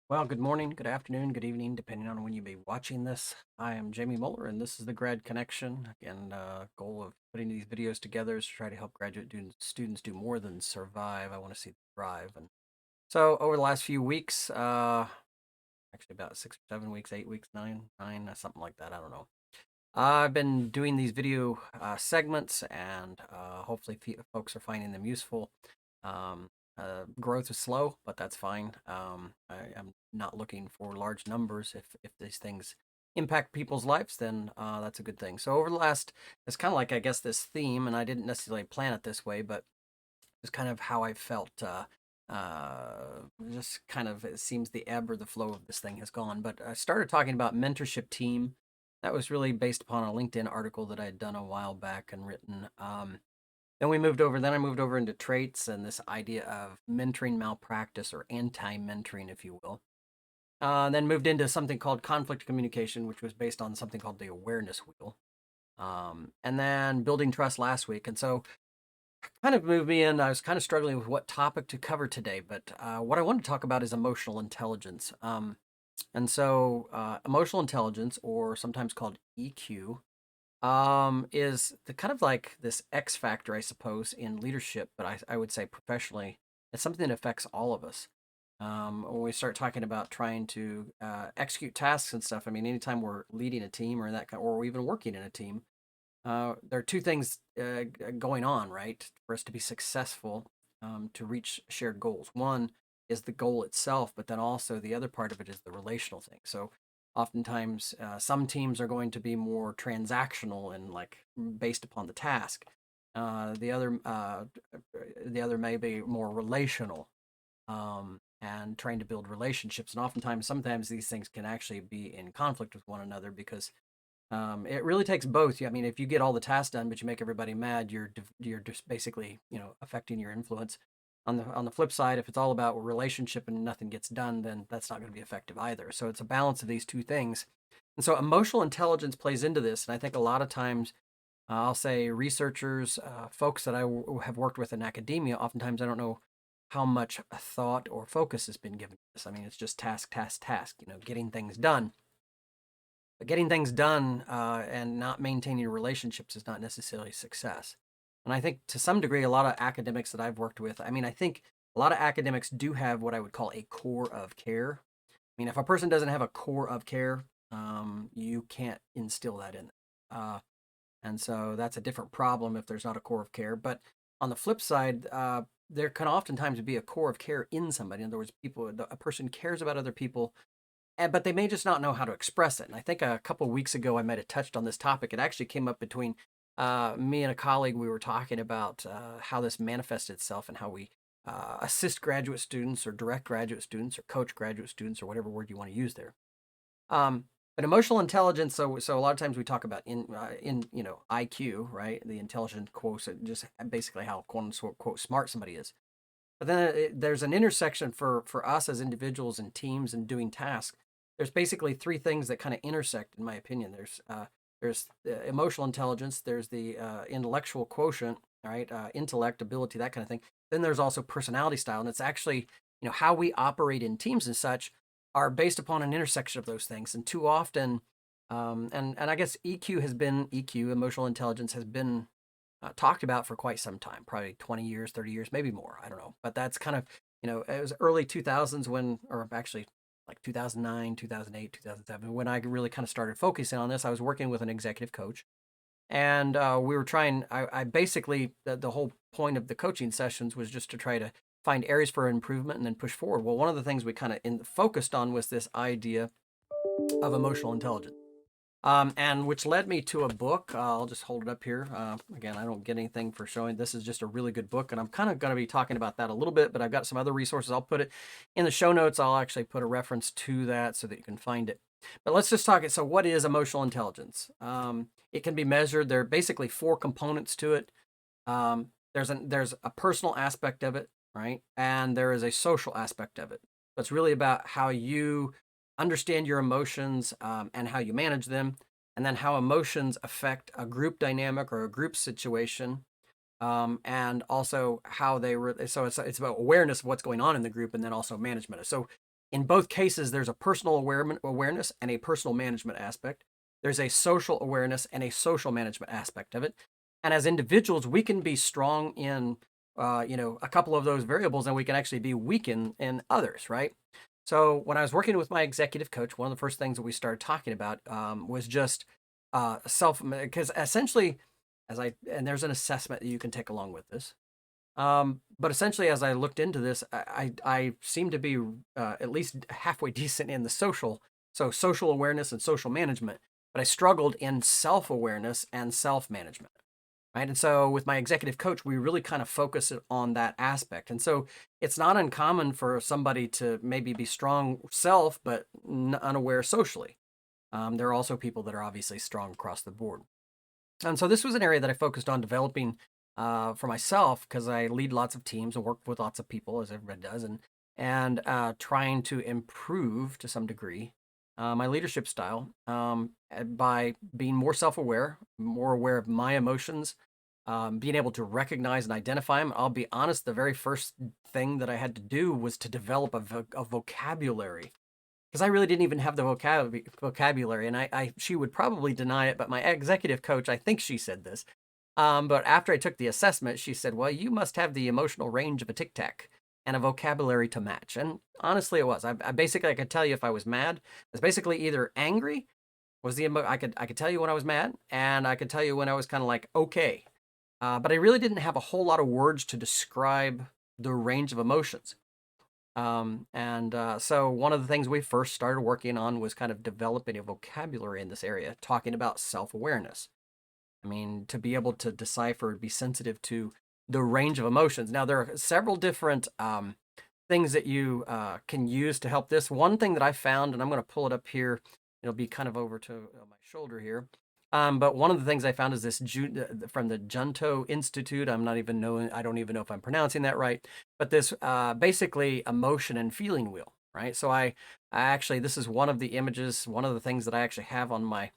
Well, good morning, good afternoon, good evening, depending on when you may be watching this. I am Jamie Muller, and this is the Grad Connection. Again, goal of putting these videos together is to try to help graduate students do more than survive. I want to see them thrive. And so, over the last few weeks, actually about 6 or 7 weeks, 8 weeks, nine, something like that. I don't know. I've been doing these video segments, and hopefully, folks are finding them useful. Um, Growth is slow, but that's fine. I'm not looking for large numbers. If these things impact people's lives, then that's a good thing. So over the last, it's kind of like I guess this theme, and I didn't necessarily plan it this way, but it's kind of how I felt. Just kind of it seems the ebb or the flow of this thing has gone. But I started talking about mentorship team. That was really based upon a LinkedIn article that I had done a while back and written. Then I moved over into traits and this idea of mentoring malpractice or anti-mentoring, if you will. Then moved into something called conflict communication, which was based on something called the awareness wheel. And then building trust last week. And so kind of moved me in. I was kind of struggling with what topic to cover today, but what I want to talk about is emotional intelligence. Emotional intelligence, or sometimes called EQ, is the kind of like this X factor, I suppose, in leadership, but I would say professionally, it's something that affects all of us. When we start talking about trying to execute tasks and stuff, I mean, anytime we're leading a team or that kind, or even working in a team, there are two things going on, right? For us to be successful, to reach shared goals. One is the goal itself, but then also the other part of it is the relational thing. So oftentimes, some teams are going to be more transactional and like based upon the task. The other may be more relational, and trying to build relationships. And sometimes these things can actually be in conflict with one another because it really takes both. I mean, if you get all the tasks done, but you make everybody mad, you're just basically affecting your influence. On the flip side, if it's all about relationship and nothing gets done, then that's not going to be effective either. So it's a balance of these two things. And so emotional intelligence plays into this. And I think a lot of times, I'll say researchers, folks that have worked with in academia, oftentimes I don't know how much thought or focus has been given to this. I mean, it's just task, task, task. Getting things done. But getting things done and not maintaining relationships is not necessarily success. And I think to some degree, a lot of academics that I've worked with, I mean, I think a lot of academics do have what I would call a core of care. I mean, if a person doesn't have a core of care, you can't instill that in them. And so that's a different problem if there's not a core of care. But on the flip side, there can oftentimes be a core of care in somebody. In other words, a person cares about other people, but they may just not know how to express it. And I think a couple of weeks ago, I might have touched on this topic. It actually came up between me and a colleague. We were talking about how this manifests itself and how we assist graduate students or direct graduate students or coach graduate students or whatever word you want to use there. Um, but emotional intelligence. So a lot of times we talk about in IQ, right? The intelligence quotient, just basically how quote unquote smart somebody is. But then there's an intersection for us as individuals and teams and doing tasks. There's basically three things that kind of intersect, in my opinion. There's the emotional intelligence, there's the intellectual quotient, right? Intellect, ability, that kind of thing. Then there's also personality style, and it's actually how we operate in teams and such are based upon an intersection of those things. And too often, and I guess EQ, emotional intelligence, has been talked about for quite some time, probably 20 years, 30 years, maybe more. I don't know. But that's kind of, it was early 2000s or actually like 2009, 2008, 2007, when I really kind of started focusing on this. I was working with an executive coach, and we were trying, I basically, the whole point of the coaching sessions was just to try to find areas for improvement and then push forward. Well, one of the things we kind of focused on was this idea of emotional intelligence. And which led me to a book. I'll just hold it up here. Again, I don't get anything for showing. This is just a really good book, and I'm kind of going to be talking about that a little bit, but I've got some other resources. I'll put it in the show notes. I'll actually put a reference to that so that you can find it. But let's just talk it. So what is emotional intelligence? It can be measured. There are basically four components to it. There's a personal aspect of it, right? And there is a social aspect of it. So it's really about how you understand your emotions, and how you manage them, and then how emotions affect a group dynamic or a group situation, and also how so it's about awareness of what's going on in the group, and then also management. So In both cases, there's a personal awareness and a personal management aspect. There's a social awareness and a social management aspect of it. And as individuals, we can be strong in, a couple of those variables, and we can actually be weak in others, right? So when I was working with my executive coach, one of the first things that we started talking about was just self, because essentially, and there's an assessment that you can take along with this. But essentially, as I looked into this, I seem to be at least halfway decent in the social awareness and social management, but I struggled in self awareness and self management. Right. And so with my executive coach, we really kind of focus it on that aspect. And so it's not uncommon for somebody to maybe be strong self, but unaware socially. There are also people that are obviously strong across the board. And so this was an area that I focused on developing for myself because I lead lots of teams and work with lots of people, as everybody does, and trying to improve to some degree my leadership style by being more self-aware, more aware of my emotions, being able to recognize and identify them. I'll be honest, the very first thing that I had to do was to develop a vocabulary because I really didn't even have the vocabulary, and she would probably deny it, but my executive coach, I think she said this. But after I took the assessment, she said, "Well, you must have the emotional range of a tic tac and a vocabulary to match." And honestly, it was. I basically I could tell you if I was mad. I was basically either angry was I could tell you when I was mad, and I could tell you when I was kind of like okay, but I really didn't have a whole lot of words to describe the range of emotions. And so one of the things we first started working on was kind of developing a vocabulary in this area, talking about self-awareness. I mean, to be able to decipher, be sensitive to the range of emotions. Now, there are several different things that you can use to help this. One thing that I found, and I'm going to pull it up here, it'll be kind of over to my shoulder here. But one of the things I found is this from the Junto Institute. I don't even know if I'm pronouncing that right, but this basically emotion and feeling wheel, right? So I actually, this is one of the images, one of the things that I actually have on my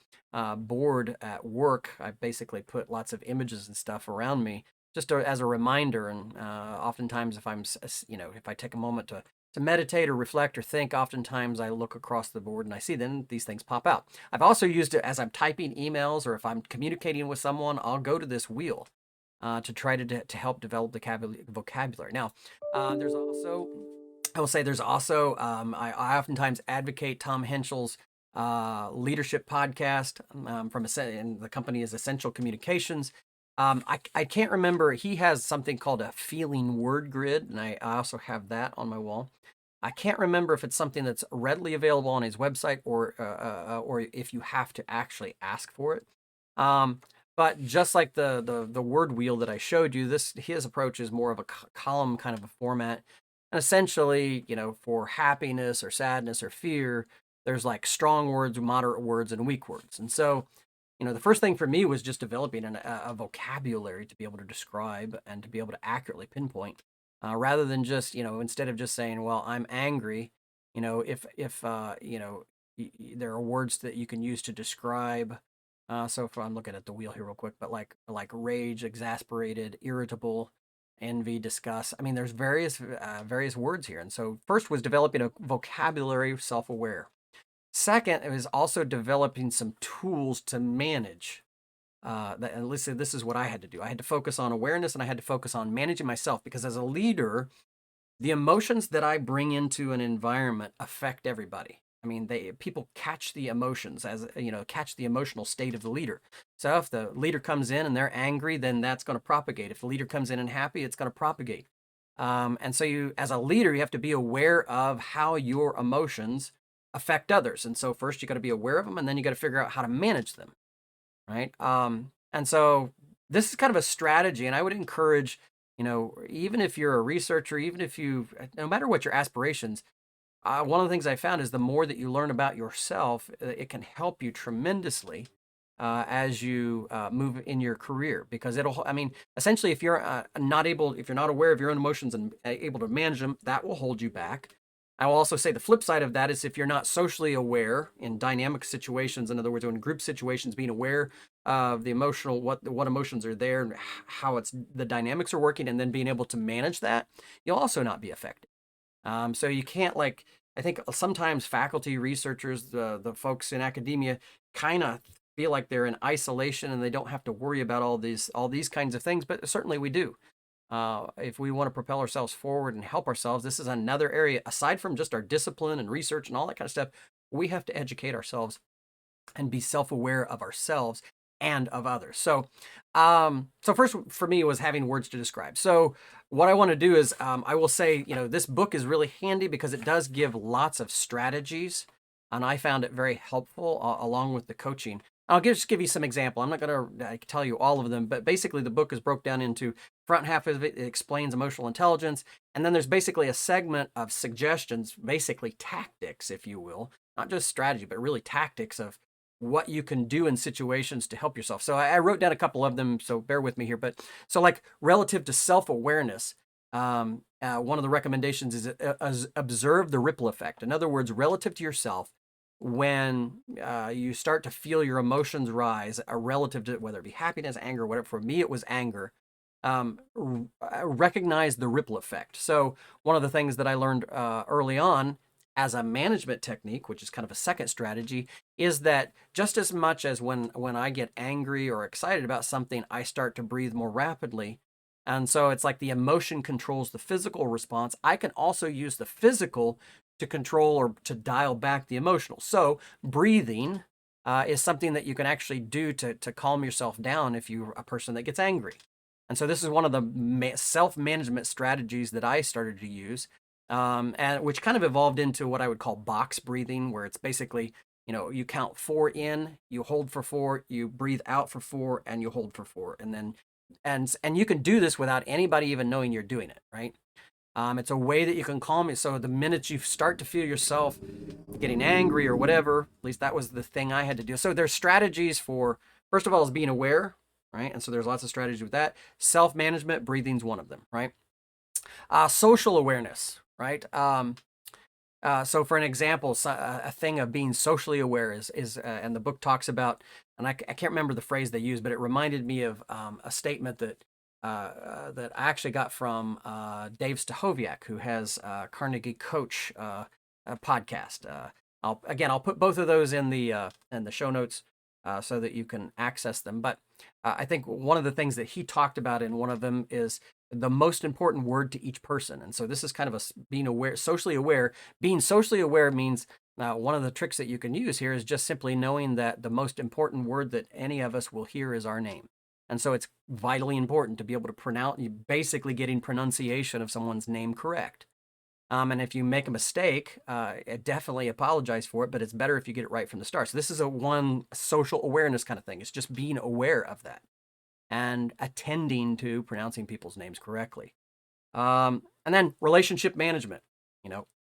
board at work. I basically put lots of images and stuff around me just as a reminder. And oftentimes, if I take a moment to meditate or reflect or think, oftentimes I look across the board and I see then these things pop out. I've also used it as I'm typing emails or if I'm communicating with someone, I'll go to this wheel to try to help develop the vocabulary. Now, there's also, I will say there's also, I oftentimes advocate Tom Henschel's leadership podcast and the company is Essential Communications. I can't remember. He has something called a feeling word grid, and I also have that on my wall. I can't remember if it's something that's readily available on his website or if you have to actually ask for it. Um, but just like the word wheel that I showed you, his approach is more of a column kind of a format. And essentially, for happiness or sadness or fear, there's like strong words, moderate words, and weak words. And so, the first thing for me was just developing a vocabulary to be able to describe and to be able to accurately pinpoint, rather than just, instead of just saying, "Well, I'm angry," if there are words that you can use to describe. So if I'm looking at the wheel here real quick, but like rage, exasperated, irritable, envy, disgust. I mean, there's various words here, and so first was developing a vocabulary, self-aware. Second, it was also developing some tools to manage. At least this is what I had to do. I had to focus on awareness and I had to focus on managing myself because as a leader, the emotions that I bring into an environment affect everybody. I mean, people catch the emotions catch the emotional state of the leader. So if the leader comes in and they're angry, then that's going to propagate. If the leader comes in and happy, it's going to propagate. And so as a leader, you have to be aware of how your emotions affect others. And so first you got to be aware of them, and then you got to figure out how to manage them, right? And so this is kind of a strategy, and I would encourage, even if you're a researcher, even if no matter what your aspirations, one of the things I found is the more that you learn about yourself, it can help you tremendously as you move in your career because I mean, essentially, if you're if you're not aware of your own emotions and able to manage them, that will hold you back. I will also say the flip side of that is if you're not socially aware in dynamic situations, in other words, in group situations, being aware of the emotional, what emotions are there and how the dynamics are working, and then being able to manage that, you'll also not be effective. So you can't I think sometimes faculty, researchers, the folks in academia kind of feel like they're in isolation and they don't have to worry about all these kinds of things, but certainly we do. If we want to propel ourselves forward and help ourselves, this is another area aside from just our discipline and research and all that kind of stuff. We have to educate ourselves and be self-aware of ourselves and of others. So first for me was having words to describe. So what I want to do is I will say, this book is really handy because it does give lots of strategies, and I found it very helpful along with the coaching. I'll just give you some example. I'm not going to tell you all of them, but basically the book is broke down into front half of it explains emotional intelligence, and then there's basically a segment of suggestions, basically tactics, if you will, not just strategy, but really tactics of what you can do in situations to help yourself. So I wrote down a couple of them, so bear with me here. But so like relative to self-awareness, one of the recommendations is observe the ripple effect. In other words, relative to yourself, when you start to feel your emotions rise, relative to whether it be happiness, anger, whatever. For me, it was anger. Recognize the ripple effect. So one of the things that I learned early on as a management technique, which is kind of a second strategy, is that just as much as when I get angry or excited about something, I start to breathe more rapidly. And so it's like the emotion controls the physical response. I can also use the physical to control or to dial back the emotional. So breathing is something that you can actually do to calm yourself down if you're a person that gets angry. And so this is one of the self-management strategies that I started to use, and which kind of evolved into what I would call box breathing, where it's basically, you count 4 in, you hold for 4, you breathe out for 4, and you hold for 4. And then, and you can do this without anybody even knowing you're doing it, right? It's a way that you can calm it. So the minute you start to feel yourself getting angry or whatever, at least that was the thing I had to do. So there's strategies for, first of all, is being aware, right? And so there's lots of strategies with that. Self-management, breathing's one of them, right? Social awareness, right? So for an example, a thing of being socially aware is and the book talks about, and I can't remember the phrase they use, but it reminded me of a statement that I actually got from Dave Stachowiak, who has Carnegie Coach a podcast. I'll put both of those in the show notes so that you can access them. But I think one of the things that he talked about in one of them is the most important word to each person. And so this is kind of being aware, socially aware. Being socially aware means one of the tricks that you can use here is just simply knowing that the most important word that any of us will hear is our name. And so it's vitally important to be able to pronounce, basically getting pronunciation of someone's name correct. And if you make a mistake, definitely apologize for it, but it's better if you get it right from the start. So this is one social awareness kind of thing. It's just being aware of that and attending to pronouncing people's names correctly. And then relationship management,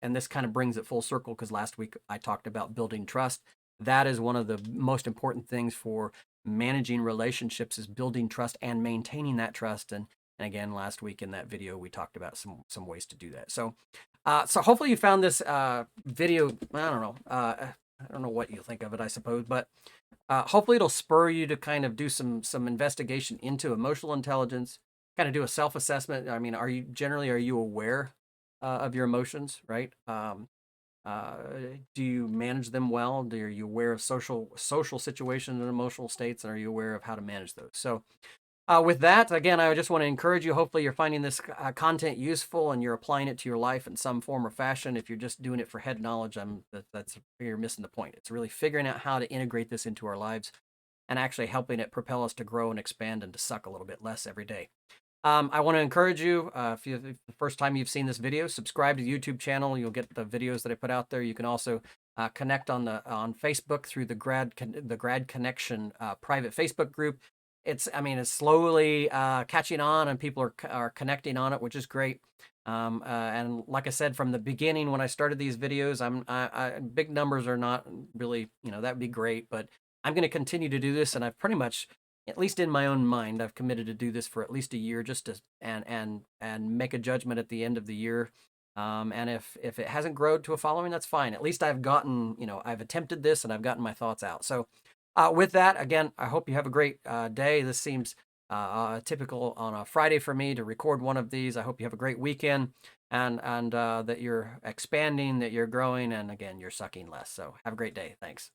and this kind of brings it full circle because last week I talked about building trust. That is one of the most important things for managing relationships, is building trust and maintaining that trust. And again, last week in that video, we talked about some ways to do that. So hopefully you found this video, I don't know what you think of it, I suppose, but hopefully it'll spur you to kind of do some investigation into emotional intelligence, kind of do a self-assessment. I mean, are you aware of your emotions, right? Do you manage them well? Are you aware of social situations and emotional states, and are you aware of how to manage those? So with that, again, I just want to encourage you. Hopefully you're finding this content useful and you're applying it to your life in some form or fashion. If you're just doing it for head knowledge, you're missing the point. It's really figuring out how to integrate this into our lives and actually helping it propel us to grow and expand and to suck a little bit less every day. I want to encourage you, if the first time you've seen this video, subscribe to the YouTube channel. You'll get the videos that I put out there. You can also connect on Facebook through the Grad Connection private Facebook group. It's slowly catching on, and people are connecting on it, which is great. And like I said from the beginning, when I started these videos, big numbers are not really, that'd be great, but I'm going to continue to do this, and I've pretty much, at least in my own mind, I've committed to do this for at least a year, just to and make a judgment at the end of the year. And if it hasn't grown to a following, that's fine. At least I've gotten, I've attempted this and I've gotten my thoughts out. So with that, again, I hope you have a great day. This seems typical on a Friday for me to record one of these. I hope you have a great weekend, and that you're expanding, that you're growing, and again, you're sucking less. So have a great day. Thanks.